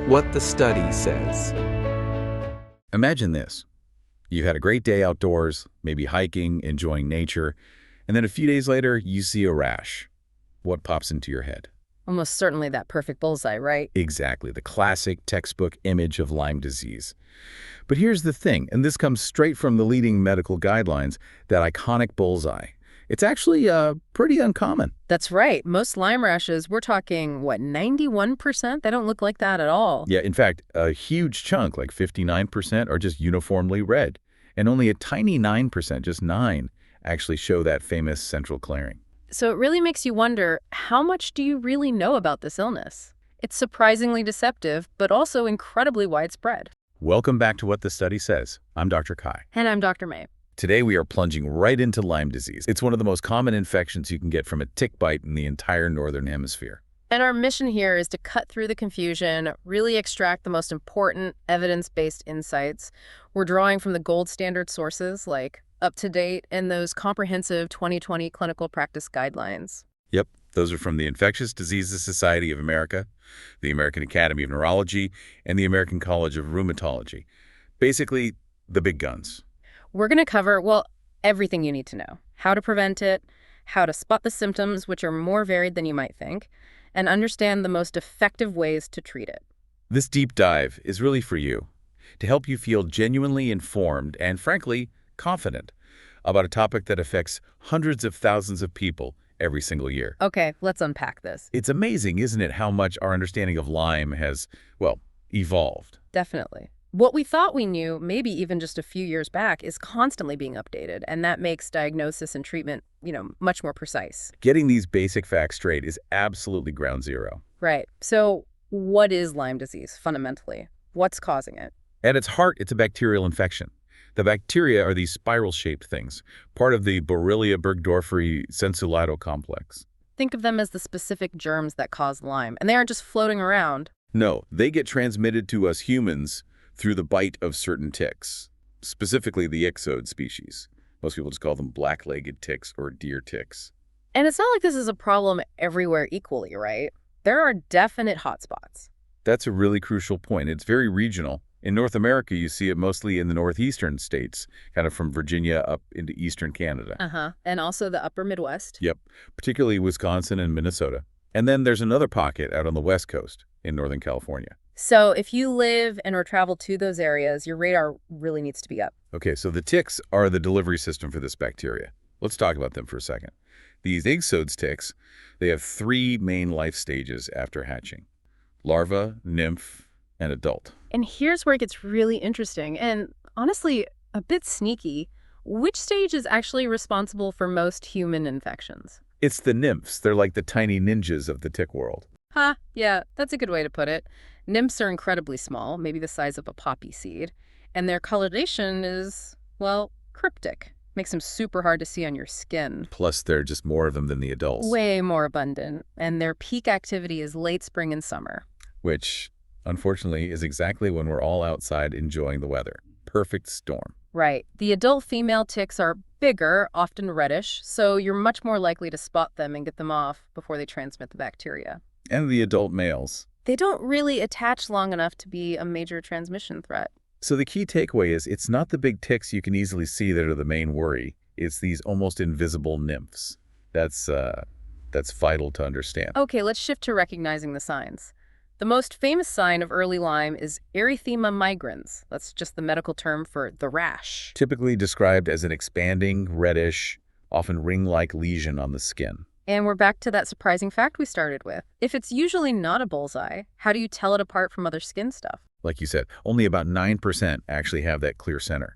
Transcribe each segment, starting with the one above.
What the study says. Imagine this. You had a great day outdoors, maybe hiking, enjoying nature, and then a few days later, you see a rash. What pops into your head? Almost certainly that perfect bullseye, right? Exactly, the classic textbook image of Lyme disease. But here's the thing, and this comes straight from the leading medical guidelines, that iconic bullseye. It's actually pretty uncommon. That's right. Most Lyme rashes, we're talking, what, 91%? They don't look like that at all. Yeah, in fact, a huge chunk, like 59%, are just uniformly red. And only a tiny 9%, just 9, actually show that famous central clearing. So it really makes you wonder, how much do you really know about this illness? It's surprisingly deceptive, but also incredibly widespread. Welcome back to What the Study Says. I'm Dr. Kai. And I'm Dr. May. Today we are plunging right into Lyme disease. It's one of the most common infections you can get from a tick bite in the entire northern hemisphere. And our mission here is to cut through the confusion, really extract the most important evidence-based insights. We're drawing from the gold standard sources like UpToDate and those comprehensive 2020 clinical practice guidelines. Yep, those are from the Infectious Diseases Society of America, the American Academy of Neurology, and the American College of Rheumatology. Basically, the big guns. We're going to cover, well, everything you need to know. How to prevent it, how to spot the symptoms, which are more varied than you might think, and understand the most effective ways to treat it. This deep dive is really for you, to help you feel genuinely informed and, frankly, confident about a topic that affects hundreds of thousands of people every single year. Okay, let's unpack this. It's amazing, isn't it, how much our understanding of Lyme has, well, evolved. Definitely. What we thought we knew, maybe even just a few years back, is constantly being updated, and that makes diagnosis and treatment, much more precise. Getting these basic facts straight is absolutely ground zero. Right. So what is Lyme disease, fundamentally? What's causing it? At its heart, it's a bacterial infection. The bacteria are these spiral-shaped things, part of the Borrelia burgdorferi sensulido complex. Think of them as the specific germs that cause Lyme, and they aren't just floating around. No, they get transmitted to us humans through the bite of certain ticks, specifically the ixode species. Most people just call them black-legged ticks or deer ticks. And it's not like this is a problem everywhere equally, right? There are definite hotspots. That's a really crucial point. It's very regional. In North America, you see it mostly in the northeastern states, kind of from Virginia up into eastern Canada. And also the upper Midwest. Yep, particularly Wisconsin and Minnesota. And then there's another pocket out on the West Coast in Northern California. So if you live and or travel to those areas, your radar really needs to be up. Okay, so the ticks are the delivery system for this bacteria. Let's talk about them for a second. These ixodes ticks, they have 3 main life stages after hatching: larva, nymph, and adult. And here's where it gets really interesting and honestly a bit sneaky. Which stage is actually responsible for most human infections? It's the nymphs. They're like the tiny ninjas of the tick world. Yeah, that's a good way to put it. Nymphs are incredibly small, maybe the size of a poppy seed, and their coloration is, well, cryptic. Makes them super hard to see on your skin. Plus, there are just more of them than the adults. Way more abundant, and their peak activity is late spring and summer. Which, unfortunately, is exactly when we're all outside enjoying the weather. Perfect storm. Right. The adult female ticks are bigger, often reddish, so you're much more likely to spot them and get them off before they transmit the bacteria. And the adult males. They don't really attach long enough to be a major transmission threat. So the key takeaway is it's not the big ticks you can easily see that are the main worry. It's these almost invisible nymphs. That's vital to understand. Okay, let's shift to recognizing the signs. The most famous sign of early Lyme is erythema migrans. That's just the medical term for the rash. Typically described as an expanding, reddish, often ring-like lesion on the skin. And we're back to that surprising fact we started with. If it's usually not a bullseye, how do you tell it apart from other skin stuff? Like you said, only about 9% actually have that clear center.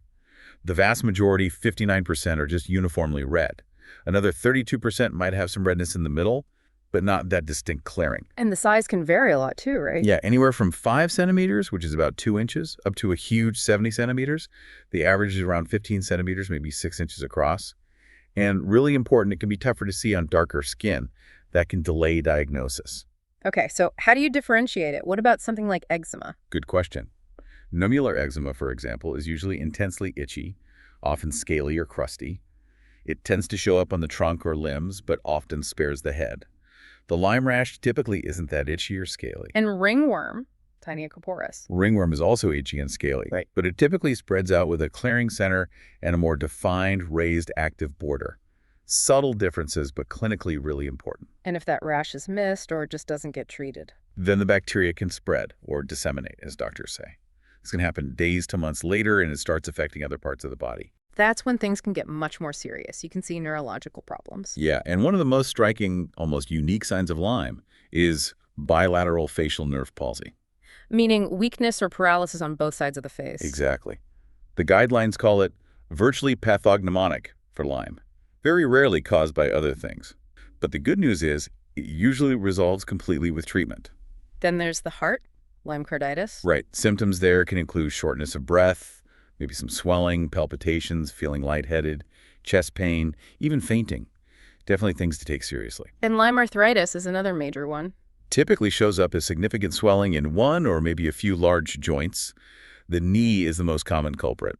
The vast majority, 59%, are just uniformly red. Another 32% might have some redness in the middle, but not that distinct clearing. And the size can vary a lot too, right? Yeah, anywhere from 5 centimeters, which is about 2 inches, up to a huge 70 centimeters. The average is around 15 centimeters, maybe 6 inches across. And really important, it can be tougher to see on darker skin. That can delay diagnosis. Okay, so how do you differentiate it? What about something like eczema? Good question. Nummular eczema, for example, is usually intensely itchy, often scaly or crusty. It tends to show up on the trunk or limbs, but often spares the head. The Lyme rash typically isn't that itchy or scaly. And ringworm tiny and corporous. Ringworm is also itchy and scaly, Right. but it typically spreads out with a clearing center and a more defined raised active border. Subtle differences, but clinically really important. And if that rash is missed or just doesn't get treated. Then the bacteria can spread, or disseminate, as doctors say. This can happen days to months later, and it starts affecting other parts of the body. That's when things can get much more serious. You can see neurological problems. Yeah, and one of the most striking, almost unique signs of Lyme is bilateral facial nerve palsy. Meaning weakness or paralysis on both sides of the face. Exactly. The guidelines call it virtually pathognomonic for Lyme, very rarely caused by other things. But the good news is it usually resolves completely with treatment. Then there's the heart, Lyme carditis. Right. Symptoms there can include shortness of breath, maybe some swelling, palpitations, feeling lightheaded, chest pain, even fainting. Definitely things to take seriously. And Lyme arthritis is another major one. Typically shows up as significant swelling in one or maybe a few large joints. The knee is the most common culprit.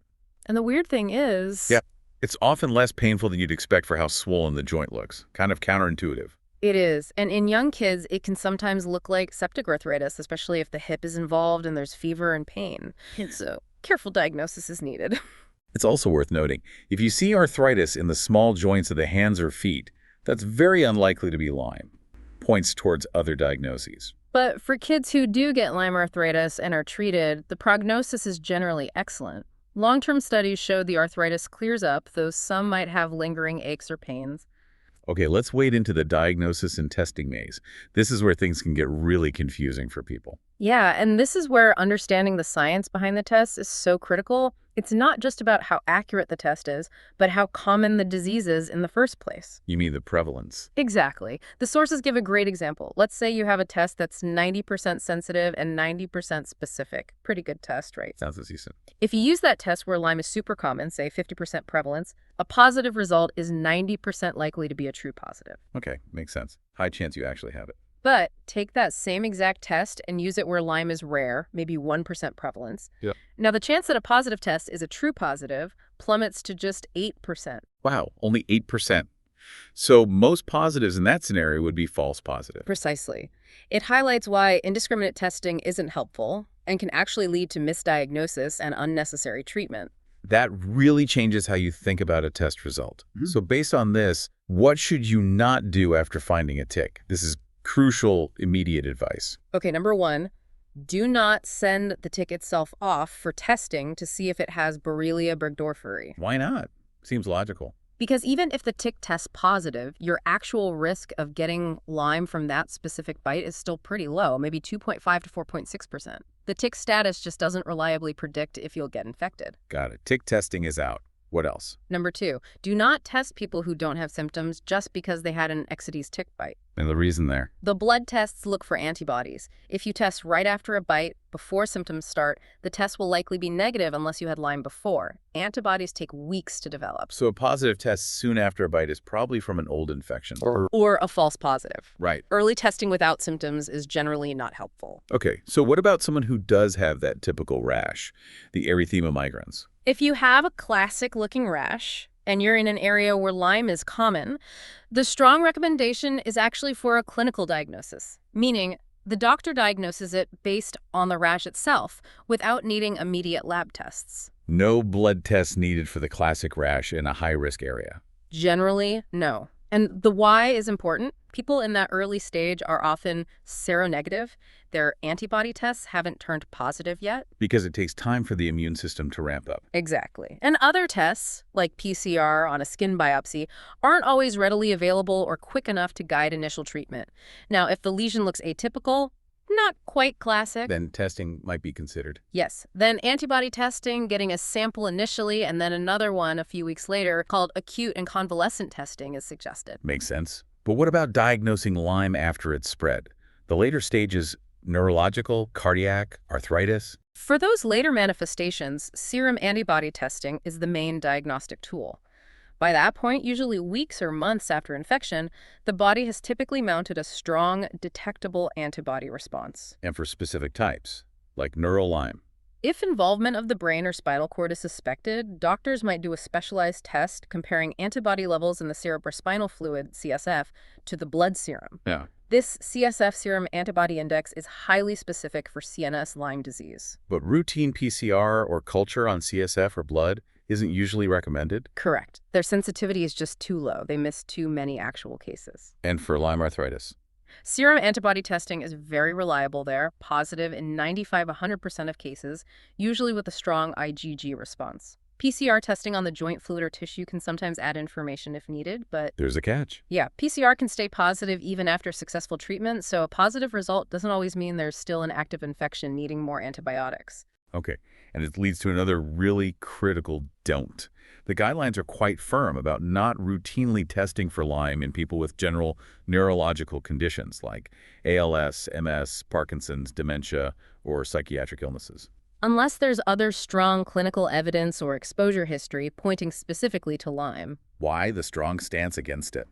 And the weird thing is... Yeah. It's often less painful than you'd expect for how swollen the joint looks. Kind of counterintuitive. It is. And in young kids, it can sometimes look like septic arthritis, especially if the hip is involved and there's fever and pain. So careful diagnosis is needed. It's also worth noting, if you see arthritis in the small joints of the hands or feet, that's very unlikely to be Lyme. Points towards other diagnoses. But for kids who do get Lyme arthritis and are treated, the prognosis is generally excellent. Long-term studies showed the arthritis clears up, though some might have lingering aches or pains. Okay, let's wade into the diagnosis and testing maze. This is where things can get really confusing for people. Yeah, and this is where understanding the science behind the test is so critical. It's not just about how accurate the test is, but how common the disease is in the first place. You mean the prevalence? Exactly. The sources give a great example. Let's say you have a test that's 90% sensitive and 90% specific. Pretty good test, right? Sounds decent. If you use that test where Lyme is super common, say 50% prevalence, a positive result is 90% likely to be a true positive. Okay, makes sense. High chance you actually have it. But take that same exact test and use it where Lyme is rare, maybe 1% prevalence. Yeah. Now, the chance that a positive test is a true positive plummets to just 8%. Wow, only 8%. So most positives in that scenario would be false positive. Precisely. It highlights why indiscriminate testing isn't helpful and can actually lead to misdiagnosis and unnecessary treatment. That really changes how you think about a test result. So based on this, what should you not do after finding a tick? This is crucial, immediate advice. Okay, number one, do not send the tick itself off for testing to see if it has Borrelia burgdorferi. Why not? Seems logical. Because even if the tick tests positive, your actual risk of getting Lyme from that specific bite is still pretty low, maybe 2.5 to 4.6%. The tick status just doesn't reliably predict if you'll get infected. Got it. Tick testing is out. What else? Number two, do not test people who don't have symptoms just because they had an Ixodes tick bite. And the reason there? The blood tests look for antibodies. If you test right after a bite, before symptoms start, the test will likely be negative unless you had Lyme before. Antibodies take weeks to develop. So a positive test soon after a bite is probably from an old infection. Or a false positive. Right. Early testing without symptoms is generally not helpful. Okay, so what about someone who does have that typical rash, the erythema migrans? If you have a classic-looking rash, and you're in an area where Lyme is common, the strong recommendation is actually for a clinical diagnosis, meaning the doctor diagnoses it based on the rash itself without needing immediate lab tests. No blood tests needed for the classic rash in a high-risk area. Generally, no. And the why is important. People in that early stage are often seronegative. Their antibody tests haven't turned positive yet. Because it takes time for the immune system to ramp up. Exactly. And other tests, like PCR on a skin biopsy, aren't always readily available or quick enough to guide initial treatment. Now, if the lesion looks atypical, not quite classic. Then testing might be considered. Yes. Then antibody testing, getting a sample initially, and then another one a few weeks later, called acute and convalescent testing, is suggested. Makes sense. But what about diagnosing Lyme after it's spread? The later stages, neurological, cardiac, arthritis? For those later manifestations, serum antibody testing is the main diagnostic tool. By that point, usually weeks or months after infection, the body has typically mounted a strong, detectable antibody response. And for specific types, like neurolyme. If involvement of the brain or spinal cord is suspected, doctors might do a specialized test comparing antibody levels in the cerebrospinal fluid, CSF, to the blood serum. Yeah. This CSF serum antibody index is highly specific for CNS Lyme disease. But routine PCR or culture on CSF or blood isn't usually recommended? Correct. Their sensitivity is just too low. They miss too many actual cases. And for Lyme arthritis? Serum antibody testing is very reliable there, positive in 95–100% of cases, usually with a strong IgG response. PCR testing on the joint fluid or tissue can sometimes add information if needed, but There's a catch. yeah, PCR can stay positive even after successful treatment, so a positive result doesn't always mean there's still an active infection needing more antibiotics. Okay, and it leads to another really critical don't. The guidelines are quite firm about not routinely testing for Lyme in people with general neurological conditions like ALS, MS, Parkinson's, dementia, or psychiatric illnesses. Unless there's other strong clinical evidence or exposure history pointing specifically to Lyme. Why the strong stance against it?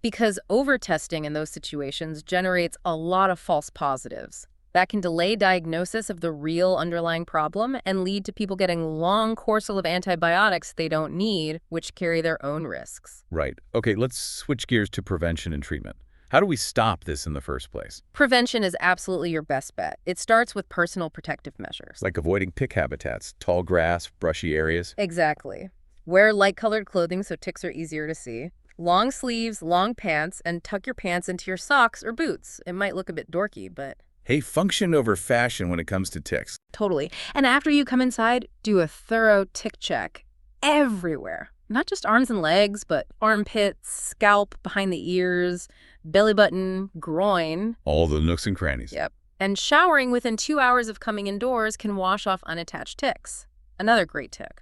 Because over-testing in those situations generates a lot of false positives. That can delay diagnosis of the real underlying problem and lead to people getting long courses of antibiotics they don't need, which carry their own risks. Right. Okay, let's switch gears to prevention and treatment. How do we stop this in the first place? Prevention is absolutely your best bet. It starts with personal protective measures. Like avoiding tick habitats, tall grass, brushy areas. Exactly. Wear light-colored clothing so ticks are easier to see. Long sleeves, long pants, and tuck your pants into your socks or boots. It might look a bit dorky, but Hey, function over fashion when it comes to ticks. totally. And after you come inside, do a thorough tick check everywhere. Not just arms and legs, but armpits, scalp, behind the ears, belly button, groin. All the nooks and crannies. Yep. And showering within 2 hours of coming indoors can wash off unattached ticks. Another great tip.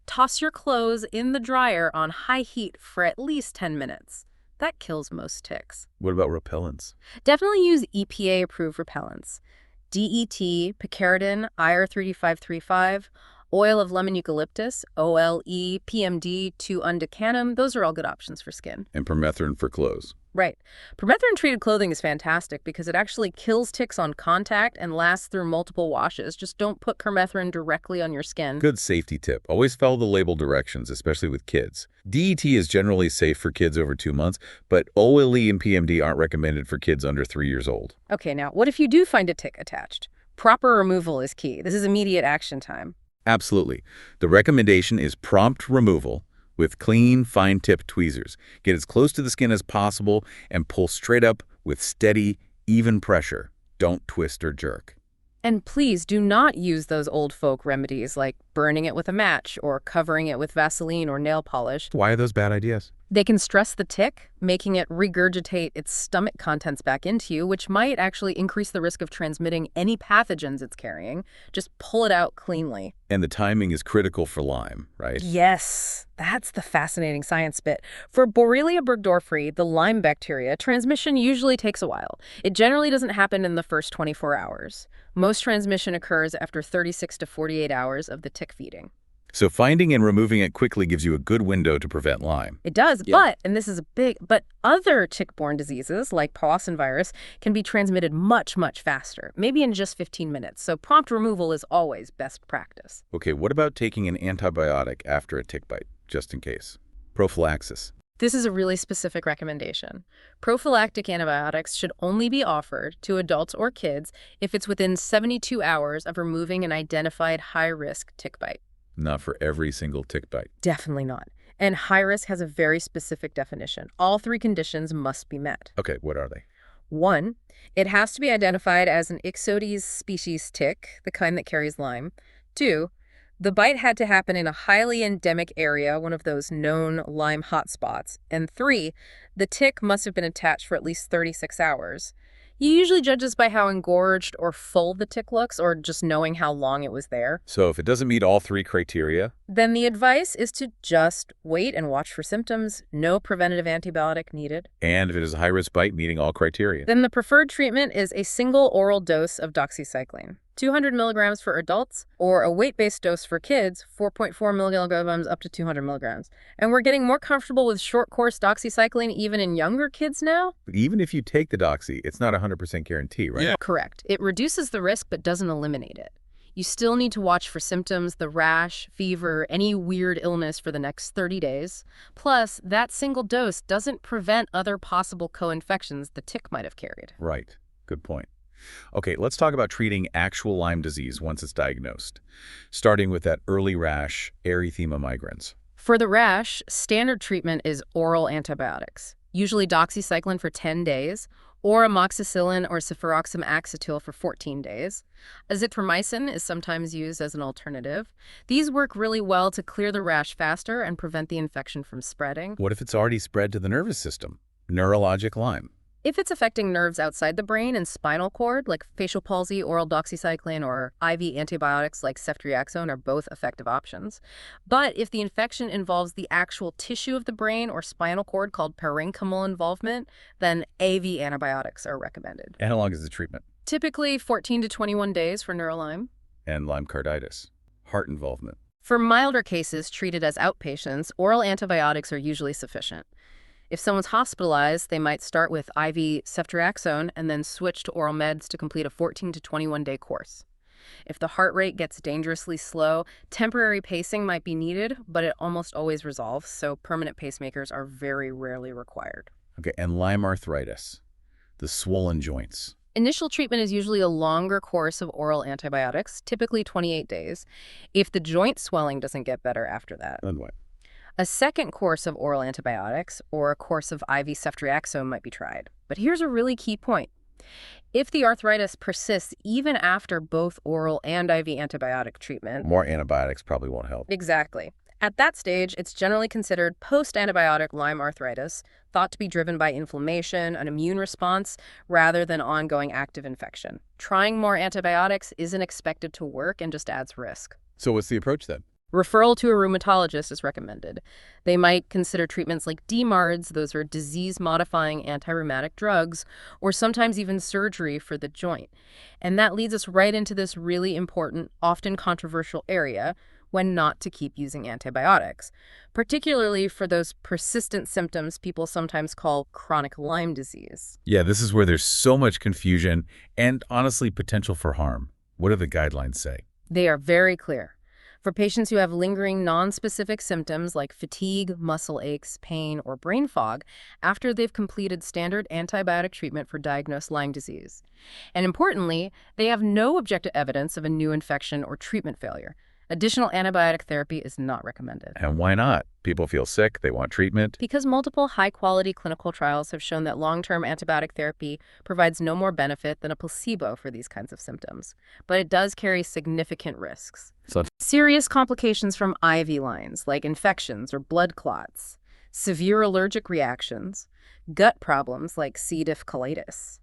Toss your clothes in the dryer on high heat for at least 10 minutes. That kills most ticks. What about repellents? Definitely use EPA-approved repellents. DET, picaridin, IR3535, oil of lemon eucalyptus, OLE, PMD, 2-undecanum, those are all good options for skin. And permethrin for clothes. Right. Permethrin-treated clothing is fantastic because it actually kills ticks on contact and lasts through multiple washes. Just don't put permethrin directly on your skin. Good safety tip. Always follow the label directions, especially with kids. DET is generally safe for kids over 2 months, but OLE and PMD aren't recommended for kids under 3 years old. Okay, now, what if you do find a tick attached? Proper removal is key. This is immediate action time. Absolutely. The recommendation is prompt removal with clean, fine-tipped tweezers. Get as close to the skin as possible and pull straight up with steady, even pressure. Don't twist or jerk. And please do not use those old folk remedies like burning it with a match or covering it with Vaseline or nail polish. Why are those bad ideas? They can stress the tick, making it regurgitate its stomach contents back into you, which might actually increase the risk of transmitting any pathogens it's carrying. Just pull it out cleanly. And the timing is critical for Lyme, right? Yes, that's the fascinating science bit. For Borrelia burgdorferi, the Lyme bacteria, transmission usually takes a while. It generally doesn't happen in the first 24 hours. Most transmission occurs after 36 to 48 hours of the tick feeding. So finding and removing it quickly gives you a good window to prevent Lyme. It does, but, and this is but other tick-borne diseases like Powassan virus can be transmitted much, much faster, maybe in just 15 minutes. So prompt removal is always best practice. Okay, what about taking an antibiotic after a tick bite, just in case? Prophylaxis. This is a really specific recommendation. Prophylactic antibiotics should only be offered to adults or kids if it's within 72 hours of removing an identified high-risk tick bite. Not for every single tick bite. Definitely not. And high risk has a very specific definition. All 3 conditions must be met. Okay, what are they? 1, it has to be identified as an Ixodes species tick, the kind that carries Lyme. 2, the bite had to happen in a highly endemic area, one of those known Lyme hotspots. And 3, the tick must have been attached for at least 36 hours. You usually judge this by how engorged or full the tick looks, or just knowing how long it was there. So if it doesn't meet all 3 criteria? Then the advice is to just wait and watch for symptoms. No preventative antibiotic needed. And if it is a high-risk bite meeting all criteria? Then the preferred treatment is a single oral dose of doxycycline. 200 milligrams for adults, or a weight-based dose for kids, 4.4 milligrams up to 200 milligrams. And we're getting more comfortable with short-course doxycycline even in younger kids now? But even if you take the doxy, it's not a 100% guarantee, right? Correct. It reduces the risk but doesn't eliminate it. You still need to watch for symptoms, the rash, fever, any weird illness for the next 30 days. Plus, that single dose doesn't prevent other possible co-infections the tick might have carried. Right. Good point. Okay, let's talk about treating actual Lyme disease once it's diagnosed, starting with that early rash, erythema migrans. For the rash, standard treatment is oral antibiotics, usually doxycycline for 10 days, or amoxicillin or cefuroxime acetyl for 14 days. Azithromycin is sometimes used as an alternative. These work really well to clear the rash faster and prevent the infection from spreading. What if it's already spread to the nervous system? Neurologic Lyme. If it's affecting nerves outside the brain and spinal cord, like facial palsy, oral doxycycline, or IV antibiotics like ceftriaxone are both effective options. But if the infection involves the actual tissue of the brain or spinal cord called parenchymal involvement, then AV antibiotics are recommended. And how long is the treatment? Typically 14 to 21 days for neurolyme. And Lyme carditis. Heart involvement. For milder cases treated as outpatients, oral antibiotics are usually sufficient. If someone's hospitalized, they might start with IV ceftriaxone and then switch to oral meds to complete a 14 to 21-day course. If the heart rate gets dangerously slow, temporary pacing might be needed, but it almost always resolves, so permanent pacemakers are very rarely required. Okay, and Lyme arthritis, the swollen joints. Initial treatment is usually a longer course of oral antibiotics, typically 28 days, if the joint swelling doesn't get better after that. Then what? A second course of oral antibiotics or a course of IV ceftriaxone might be tried. But here's a really key point. If the arthritis persists even after both oral and IV antibiotic treatment... More antibiotics probably won't help. Exactly. At that stage, it's generally considered post-antibiotic Lyme arthritis, thought to be driven by inflammation, an immune response, rather than ongoing active infection. Trying more antibiotics isn't expected to work and just adds risk. So what's the approach then? Referral to a rheumatologist is recommended. They might consider treatments like DMARDs, those are disease-modifying anti-rheumatic drugs, or sometimes even surgery for the joint. And that leads us right into this really important, often controversial area, when not to keep using antibiotics, particularly for those persistent symptoms people sometimes call chronic Lyme disease. Yeah, this is where there's so much confusion and honestly potential for harm. What do the guidelines say? They are very clear. For patients who have lingering non-specific symptoms like fatigue, muscle aches, pain, or brain fog after they've completed standard antibiotic treatment for diagnosed Lyme disease. And importantly, they have no objective evidence of a new infection or treatment failure. Additional antibiotic therapy is not recommended. And why not? People feel sick, they want treatment. Because multiple high-quality clinical trials have shown that long-term antibiotic therapy provides no more benefit than a placebo for these kinds of symptoms. But it does carry significant risks. Serious complications from IV lines, like infections or blood clots, severe allergic reactions, gut problems like C. diff colitis.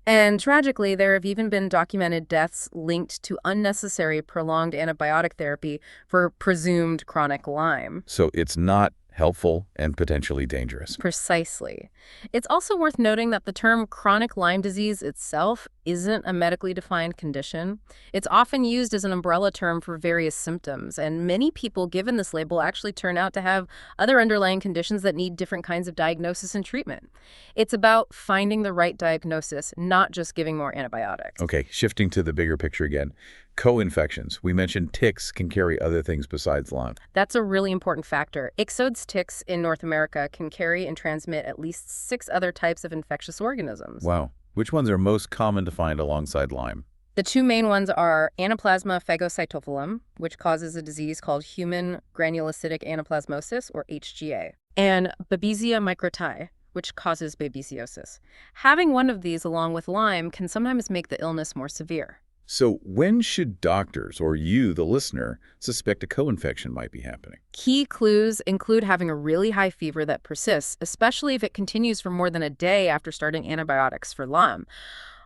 And tragically, there have even been documented deaths linked to unnecessary prolonged antibiotic therapy for presumed chronic Lyme. So it's not helpful and potentially dangerous. Precisely. It's also worth noting that the term chronic Lyme disease itself isn't a medically defined condition. It's often used as an umbrella term for various symptoms, and many people given this label actually turn out to have other underlying conditions that need different kinds of diagnosis and treatment. It's about finding the right diagnosis, not just giving more antibiotics. Okay, shifting to the bigger picture again. Co-infections. We mentioned ticks can carry other things besides Lyme. That's a really important factor. Ixodes ticks in North America can carry and transmit at least 6 other types of infectious organisms. Wow. Which ones are most common to find alongside Lyme? The 2 main ones are Anaplasma phagocytophilum, which causes a disease called human granulocytic anaplasmosis, or HGA, and Babesia microti, which causes babesiosis. Having one of these along with Lyme can sometimes make the illness more severe. So when should doctors, or you, the listener, suspect a co-infection might be happening? Key clues include having a really high fever that persists, especially if it continues for more than a day after starting antibiotics for Lyme.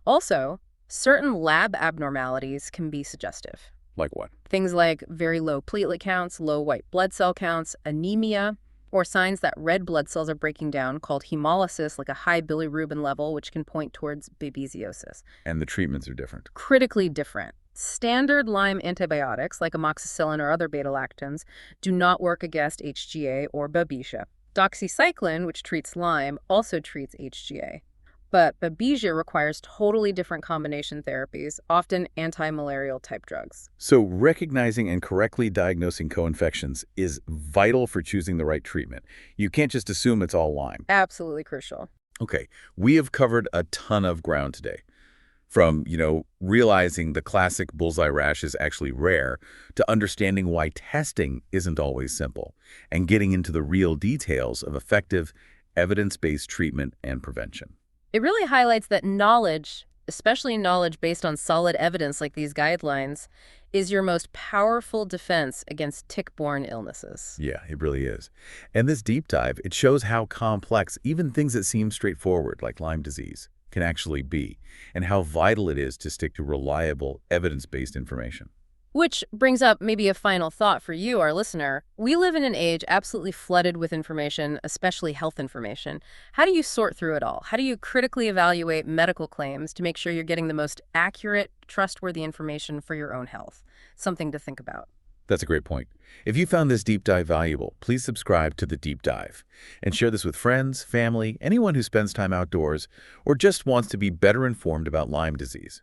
Also, certain lab abnormalities can be suggestive. Like what? Things like very low platelet counts, low white blood cell counts, anemia, or signs that red blood cells are breaking down called hemolysis, like a high bilirubin level, which can point towards babesiosis. And the treatments are different. Critically different. Standard Lyme antibiotics, like amoxicillin or other beta-lactams, do not work against HGA or Babesia. Doxycycline, which treats Lyme, also treats HGA. But babesia requires totally different combination therapies, often anti-malarial type drugs. So recognizing and correctly diagnosing co-infections is vital for choosing the right treatment. You can't just assume it's all Lyme. Absolutely crucial. Okay, we have covered a ton of ground today. From, realizing the classic bullseye rash is actually rare, to understanding why testing isn't always simple, and getting into the real details of effective, evidence-based treatment and prevention. It really highlights that knowledge, especially knowledge based on solid evidence like these guidelines, is your most powerful defense against tick-borne illnesses. Yeah, it really is. And this deep dive, it shows how complex even things that seem straightforward, like Lyme disease, can actually be, and how vital it is to stick to reliable, evidence-based information. Which brings up maybe a final thought for you, our listener. We live in an age absolutely flooded with information, especially health information. How do you sort through it all? How do you critically evaluate medical claims to make sure you're getting the most accurate, trustworthy information for your own health? Something to think about. That's a great point. If you found this deep dive valuable, please subscribe to The Deep Dive and share this with friends, family, anyone who spends time outdoors or just wants to be better informed about Lyme disease.